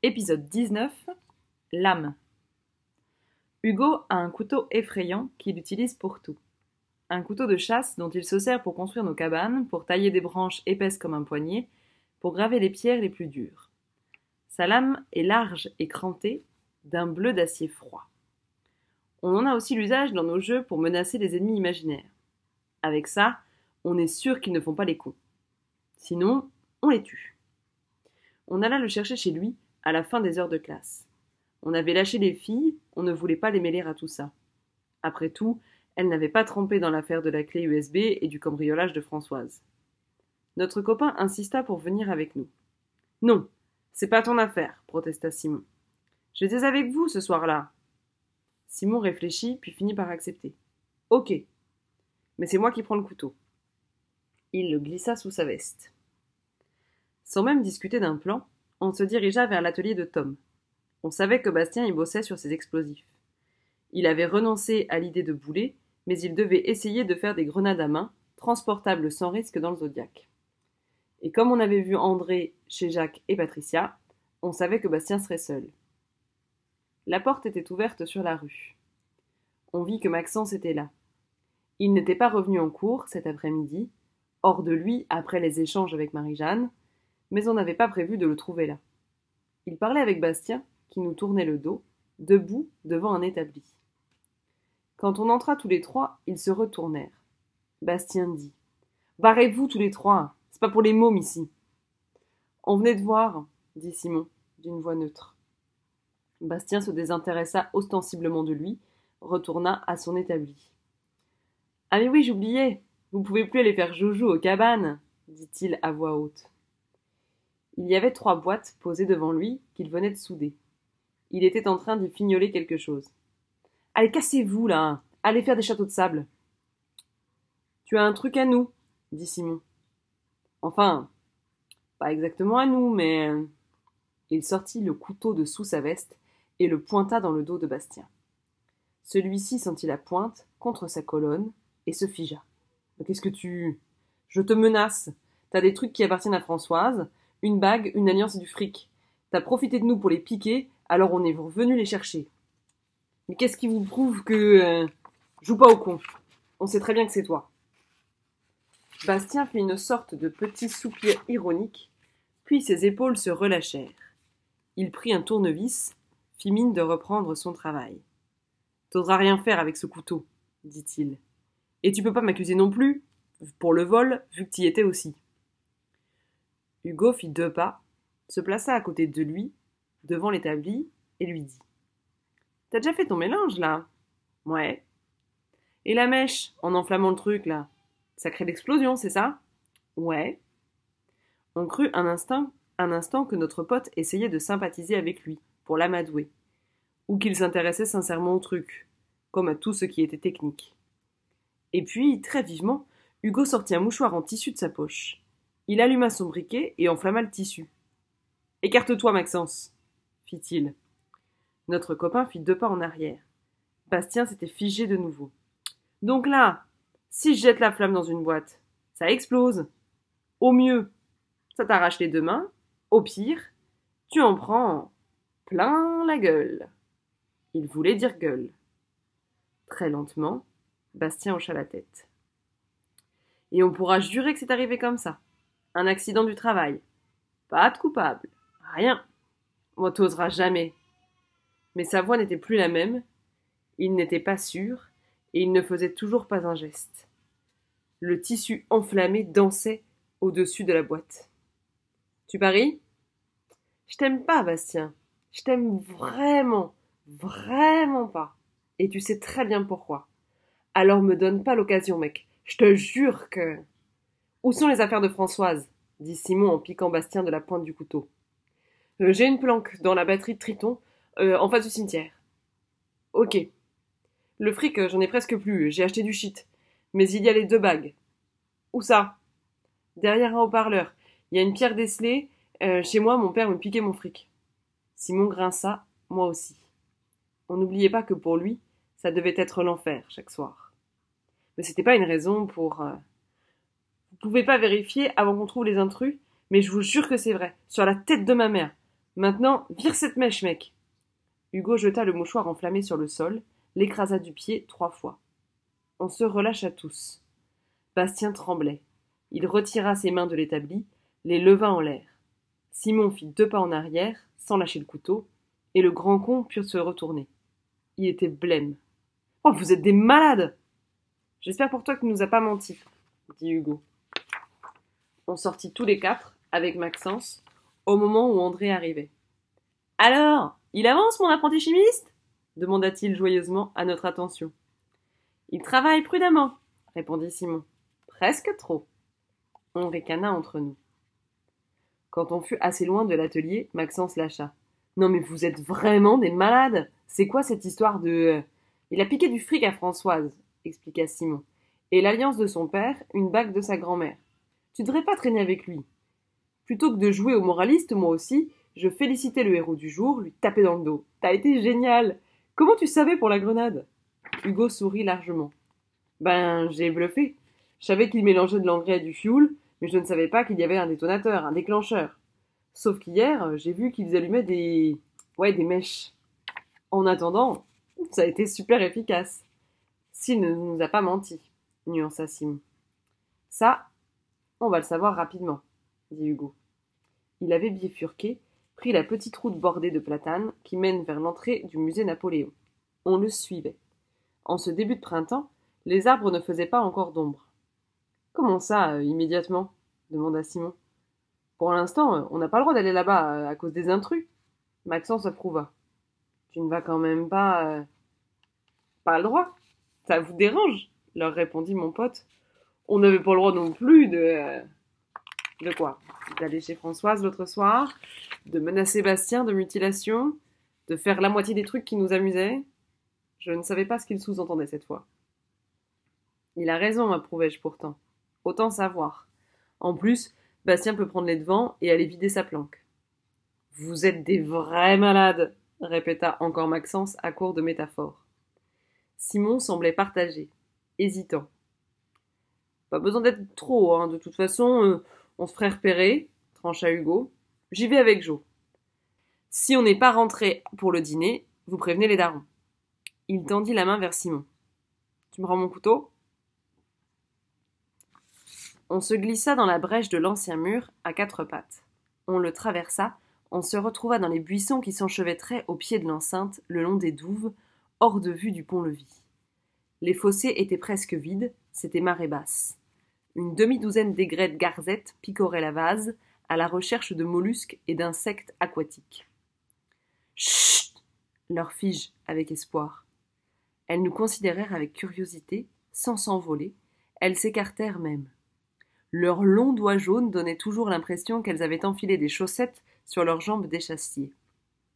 Épisode 19. L'âme. Hugo a un couteau effrayant qu'il utilise pour tout. Un couteau de chasse dont il se sert pour construire nos cabanes, pour tailler des branches épaisses comme un poignet, pour graver les pierres les plus dures. Sa lame est large et crantée, d'un bleu d'acier froid. On en a aussi l'usage dans nos jeux pour menacer les ennemis imaginaires. Avec ça, on est sûr qu'ils ne font pas les cons. Sinon, on les tue. On alla le chercher chez lui à la fin des heures de classe. On avait lâché les filles, on ne voulait pas les mêler à tout ça. Après tout, elles n'avaient pas trempé dans l'affaire de la clé USB et du cambriolage de Françoise. Notre copain insista pour venir avec nous. « Non, c'est pas ton affaire, » protesta Simon. « J'étais avec vous ce soir-là. » Simon réfléchit, puis finit par accepter. « Ok, mais c'est moi qui prends le couteau. » Il le glissa sous sa veste. Sans même discuter d'un plan, on se dirigea vers l'atelier de Tom. On savait que Bastien y bossait sur ses explosifs. Il avait renoncé à l'idée de bouler, mais il devait essayer de faire des grenades à main, transportables sans risque dans le Zodiac. Et comme on avait vu André chez Jacques et Patricia, on savait que Bastien serait seul. La porte était ouverte sur la rue. On vit que Maxence était là. Il n'était pas revenu en cours cet après-midi, hors de lui après les échanges avec Marie-Jeanne, mais on n'avait pas prévu de le trouver là. Il parlait avec Bastien, qui nous tournait le dos, debout devant un établi. Quand on entra tous les trois, ils se retournèrent. Bastien dit « Barrez-vous tous les trois, c'est pas pour les mômes ici. » « On venait de voir, » dit Simon, d'une voix neutre. Bastien se désintéressa ostensiblement de lui, retourna à son établi. « Ah mais oui, j'oubliais, vous pouvez plus aller faire joujou aux cabanes, » dit-il à voix haute. Il y avait 3 boîtes posées devant lui qu'il venait de souder. Il était en train d'y fignoler quelque chose. « Allez, cassez-vous, là! Allez faire des châteaux de sable !»« Tu as un truc à nous, » dit Simon. « Enfin, pas exactement à nous, mais... » Il sortit le couteau de sous sa veste et le pointa dans le dos de Bastien. Celui-ci sentit la pointe contre sa colonne et se figea. « Qu'est-ce que tu... »« Je te menace. T'as des trucs qui appartiennent à Françoise, une bague, une alliance et du fric. T'as profité de nous pour les piquer, alors on est revenu les chercher. Mais qu'est-ce qui vous prouve que... Joue pas au con. On sait très bien que c'est toi. » Bastien fit une sorte de petit soupir ironique, puis ses épaules se relâchèrent. Il prit un tournevis, fit mine de reprendre son travail. « T'oseras rien faire avec ce couteau, » dit-il. « Et tu peux pas m'accuser non plus, pour le vol, vu que t'y étais aussi. » Hugo fit 2 pas, se plaça à côté de lui, devant l'établi, et lui dit « T'as déjà fait ton mélange, là ?»« Ouais. »« Et la mèche, en enflammant le truc, là, ça crée l'explosion, c'est ça ?»« Ouais. » On crut un instant que notre pote essayait de sympathiser avec lui, pour l'amadouer, ou qu'il s'intéressait sincèrement au truc, comme à tout ce qui était technique. Et puis, très vivement, Hugo sortit un mouchoir en tissu de sa poche. Il alluma son briquet et enflamma le tissu. « Écarte-toi, Maxence, » fit-il. Notre copain fit 2 pas en arrière. Bastien s'était figé de nouveau. « Donc là, si je jette la flamme dans une boîte, ça explose. Au mieux, ça t'arrache les 2 mains. Au pire, tu en prends plein la gueule. » Il voulait dire gueule. Très lentement, Bastien hocha la tête. « Et on pourra jurer que c'est arrivé comme ça. Un accident du travail. Pas de coupable. Rien. Moi, t'oseras jamais. » Mais sa voix n'était plus la même. Il n'était pas sûr, et il ne faisait toujours pas un geste. Le tissu enflammé dansait au-dessus de la boîte. « Tu paries ? » ?»« Je t'aime pas, Bastien. Je t'aime vraiment, vraiment pas. Et tu sais très bien pourquoi. Alors me donne pas l'occasion, mec. Je te jure que... »« Où sont les affaires de Françoise ?» dit Simon en piquant Bastien de la pointe du couteau. « J'ai une planque dans la batterie de Triton, en face du cimetière. »« Ok. Le fric, j'en ai presque plus, j'ai acheté du shit. Mais il y a les 2 bagues. »« Où ça ?»« Derrière un haut-parleur. Il y a une pierre décelée. Chez moi, mon père me piquait mon fric. » Simon grinça, moi aussi. On n'oubliait pas que pour lui, ça devait être l'enfer chaque soir. Mais c'était pas une raison pour... Vous pouvez pas vérifier avant qu'on trouve les intrus, mais je vous jure que c'est vrai, sur la tête de ma mère. Maintenant, vire cette mèche, mec. Hugo jeta le mouchoir enflammé sur le sol, l'écrasa du pied 3 fois. On se relâcha tous. Bastien tremblait. Il retira ses mains de l'établi, les leva en l'air. Simon fit 2 pas en arrière, sans lâcher le couteau, et le grand con put se retourner. Il était blême. « Oh, vous êtes des malades !»« J'espère pour toi qu'il ne nous a pas menti, » dit Hugo. On sortit tous les 4, avec Maxence, au moment où André arrivait. « Alors, il avance, mon apprenti chimiste ?» demanda-t-il joyeusement à notre attention. « Il travaille prudemment, » répondit Simon. « Presque trop. » On ricana entre nous. Quand on fut assez loin de l'atelier, Maxence lâcha. « Non mais vous êtes vraiment des malades. C'est quoi cette histoire de... » Il a piqué du fric à Françoise, expliqua Simon. Et l'alliance de son père, une bague de sa grand-mère. Tu devrais pas traîner avec lui. Plutôt que de jouer au moraliste, moi aussi, je félicitais le héros du jour, lui taper dans le dos. T'as été génial. Comment tu savais pour la grenade? Hugo sourit largement. Ben, j'ai bluffé. Je savais qu'il mélangeait de l'engrais et du fioul, mais je ne savais pas qu'il y avait un détonateur, un déclencheur. Sauf qu'hier, j'ai vu qu'ils allumaient des mèches. En attendant, ça a été super efficace. S'il ne nous a pas menti, nuança Simon. Ça, on va le savoir rapidement, dit Hugo. Il avait bifurqué, pris la petite route bordée de platanes qui mène vers l'entrée du musée Napoléon. On le suivait. En ce début de printemps, les arbres ne faisaient pas encore d'ombre. Comment ça, immédiatement demanda Simon. Pour l'instant, on n'a pas le droit d'aller là-bas à cause des intrus. Maxence approuva. Tu ne vas quand même pas... Pas le droit. Ça vous dérange, leur répondit mon pote. On n'avait pas le droit non plus de... De quoi? D'aller chez Françoise l'autre soir, de menacer Bastien de mutilation, de faire la moitié des trucs qui nous amusaient. Je ne savais pas ce qu'il sous-entendait cette fois. Il a raison, approuvai-je pourtant. Autant savoir. En plus, Bastien peut prendre les devants et aller vider sa planque. Vous êtes des vrais malades, répéta encore Maxence à court de métaphores. Simon semblait partagé, hésitant. Pas besoin d'être trop, hein. De toute façon, on se ferait repérer, trancha Hugo. J'y vais avec Jo. Si on n'est pas rentré pour le dîner, vous prévenez les darons. Il tendit la main vers Simon. Tu me rends mon couteau? On se glissa dans la brèche de l'ancien mur à 4 pattes. On le traversa, on se retrouva dans les buissons qui s'enchevêtraient au pied de l'enceinte, le long des douves, hors de vue du pont-levis. Les fossés étaient presque vides, c'était marée basse. Une demi-douzaine d'aigrettes garzettes picoraient la vase, à la recherche de mollusques et d'insectes aquatiques. Chut! Leur fis-je avec espoir. Elles nous considérèrent avec curiosité, sans s'envoler, elles s'écartèrent même. Leurs longs doigts jaunes donnaient toujours l'impression qu'elles avaient enfilé des chaussettes sur leurs jambes d'échassier.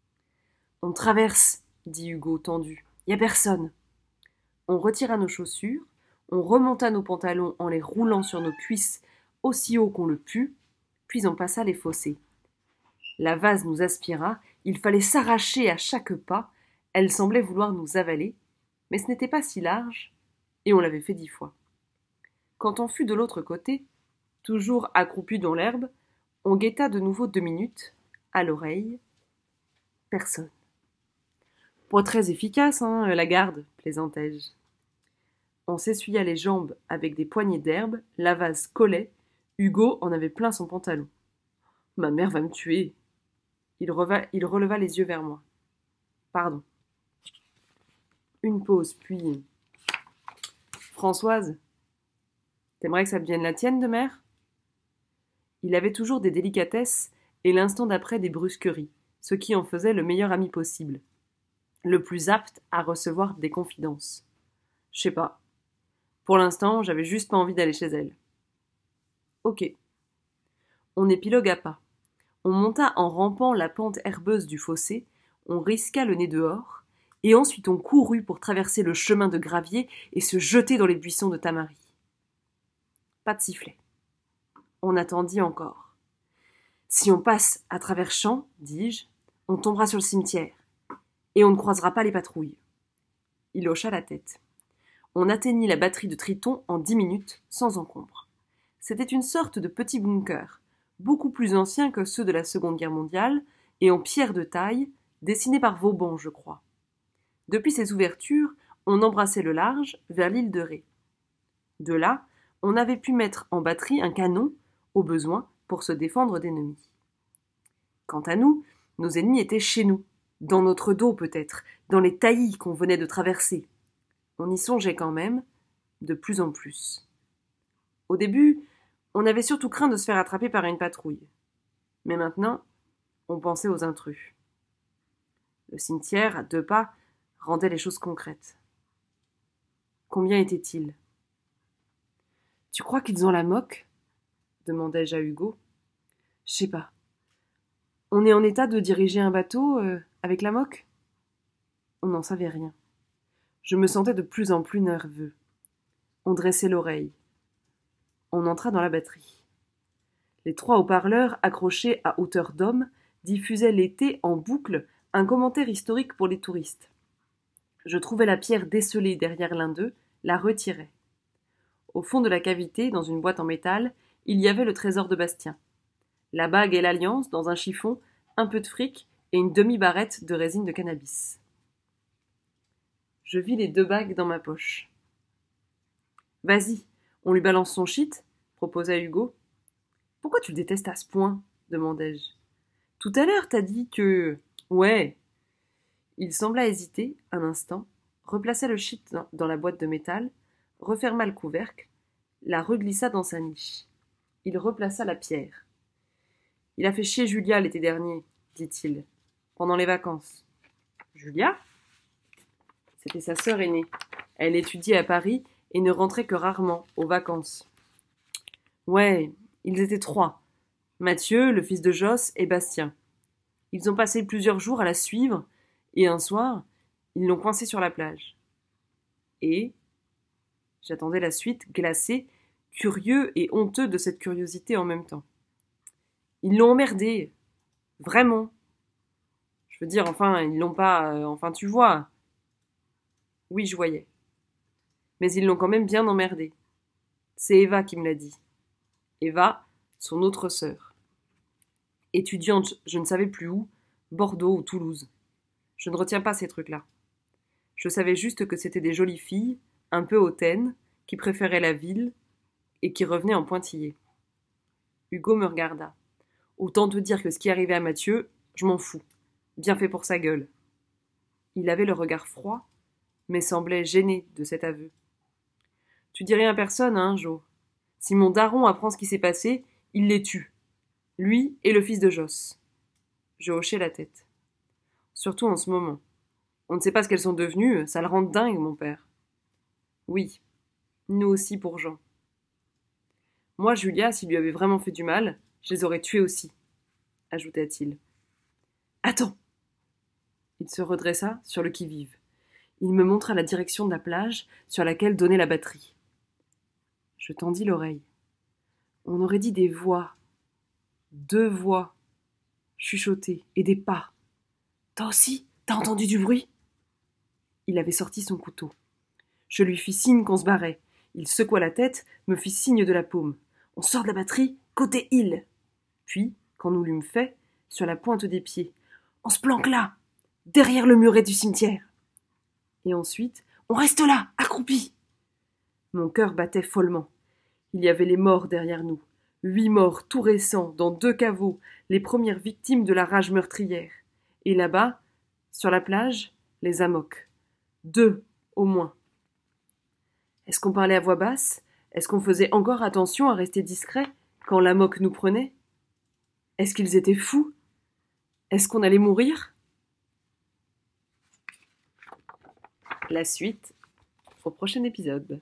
« On traverse, » dit Hugo tendu. « Y a personne. » On retira nos chaussures, on remonta nos pantalons en les roulant sur nos cuisses aussi haut qu'on le put, puis on passa les fossés. La vase nous aspira, il fallait s'arracher à chaque pas, elle semblait vouloir nous avaler, mais ce n'était pas si large, et on l'avait fait 10 fois. Quand on fut de l'autre côté, toujours accroupi dans l'herbe, on guetta de nouveau 2 minutes, à l'oreille. Personne. Pas très efficace, hein, la garde, plaisantai-je. On s'essuya les jambes avec des poignées d'herbe, la vase collait, Hugo en avait plein son pantalon. Ma mère va me tuer. Il releva les yeux vers moi. Pardon. Une pause, puis... Françoise, t'aimerais que ça devienne la tienne de mère? Il avait toujours des délicatesses et l'instant d'après des brusqueries, ce qui en faisait le meilleur ami possible. Le plus apte à recevoir des confidences. Je sais pas. Pour l'instant, j'avais juste pas envie d'aller chez elle. Ok. On épilogua pas. On monta en rampant la pente herbeuse du fossé, on risqua le nez dehors, et ensuite on courut pour traverser le chemin de gravier et se jeter dans les buissons de tamaris. Pas de sifflet. On attendit encore. Si on passe à travers champs, dis-je, on tombera sur le cimetière, et on ne croisera pas les patrouilles. Il hocha la tête. On atteignit la batterie de Triton en 10 minutes, sans encombre. C'était une sorte de petit bunker, beaucoup plus ancien que ceux de la Seconde Guerre mondiale, et en pierre de taille, dessinée par Vauban, je crois. Depuis ces ouvertures, on embrassait le large vers l'île de Ré. De là, on avait pu mettre en batterie un canon, au besoin, pour se défendre d'ennemis. Quant à nous, nos ennemis étaient chez nous, dans notre dos peut-être, dans les taillis qu'on venait de traverser. On y songeait quand même, de plus en plus. Au début, on avait surtout craint de se faire attraper par une patrouille. Mais maintenant, on pensait aux intrus. Le cimetière, à 2 pas, rendait les choses concrètes. Combien étaient-ils ? Tu crois qu'ils ont la moque ? Demandai-je à Hugo. Je sais pas. On est en état de diriger un bateau avec la moque ? On n'en savait rien. Je me sentais de plus en plus nerveux. On dressait l'oreille. On entra dans la batterie. Les 3 haut-parleurs, accrochés à hauteur d'homme, diffusaient l'été en boucle un commentaire historique pour les touristes. Je trouvais la pierre décelée derrière l'un d'eux, la retirais. Au fond de la cavité, dans une boîte en métal, il y avait le trésor de Bastien. La bague et l'alliance, dans un chiffon, un peu de fric et une demi-barrette de résine de cannabis. Je vis les 2 bagues dans ma poche. « Vas-y, on lui balance son shit ?» proposa Hugo. « Pourquoi tu le détestes à ce point ?» demandai-je. « Tout à l'heure, t'as dit que... » « Ouais. » Il sembla hésiter un instant, replaça le shit dans la boîte de métal, referma le couvercle, la reglissa dans sa niche. Il replaça la pierre. « Il a fait chier Julia l'été dernier, dit-il, pendant les vacances. »« Julia ?» C'était sa sœur aînée. Elle étudiait à Paris et ne rentrait que rarement, aux vacances. Ouais, ils étaient 3. Mathieu, le fils de Josse, et Bastien. Ils ont passé plusieurs jours à la suivre, et un soir, ils l'ont coincée sur la plage. Et j'attendais la suite, glacé, curieux et honteux de cette curiosité en même temps. Ils l'ont emmerdée. Vraiment. Je veux dire, enfin, ils l'ont pas... enfin, tu vois. Oui, je voyais. Mais ils l'ont quand même bien emmerdée. C'est Eva qui me l'a dit. Eva, son autre sœur. Étudiante, je ne savais plus où, Bordeaux ou Toulouse. Je ne retiens pas ces trucs-là. Je savais juste que c'était des jolies filles, un peu hautaines, qui préféraient la ville et qui revenaient en pointillés. Hugo me regarda. Autant te dire que ce qui arrivait à Mathieu, je m'en fous. Bien fait pour sa gueule. Il avait le regard froid, mais semblait gêné de cet aveu. Tu dis rien à personne, hein, Jo. Si mon daron apprend ce qui s'est passé, il les tue. Lui et le fils de Josse. Je hochai la tête. Surtout en ce moment. On ne sait pas ce qu'elles sont devenues, ça le rend dingue, mon père. Oui, nous aussi pour Jean. Moi, Julia, s'il lui avait vraiment fait du mal, je les aurais tués aussi, ajouta-t-il. Attends. Il se redressa sur le qui-vive. Il me montra la direction de la plage sur laquelle donnait la batterie. Je tendis l'oreille. On aurait dit des voix. 2 voix. Chuchotées et des pas. Toi aussi, t'as entendu du bruit ? Il avait sorti son couteau. Je lui fis signe qu'on se barrait. Il secoua la tête, me fit signe de la paume. On sort de la batterie, côté île. Puis, quand nous l'eûmes fait, sur la pointe des pieds. On se planque là, derrière le muret du cimetière. Et ensuite, on reste là, accroupi. Mon cœur battait follement. Il y avait les morts derrière nous. 8 morts tout récents, dans 2 caveaux, les premières victimes de la rage meurtrière. Et là-bas, sur la plage, les amocs. 2, au moins. Est-ce qu'on parlait à voix basse ? Est-ce qu'on faisait encore attention à rester discret quand l'amoc nous prenait ? Est-ce qu'ils étaient fous ? Est-ce qu'on allait mourir ? La suite au prochain épisode.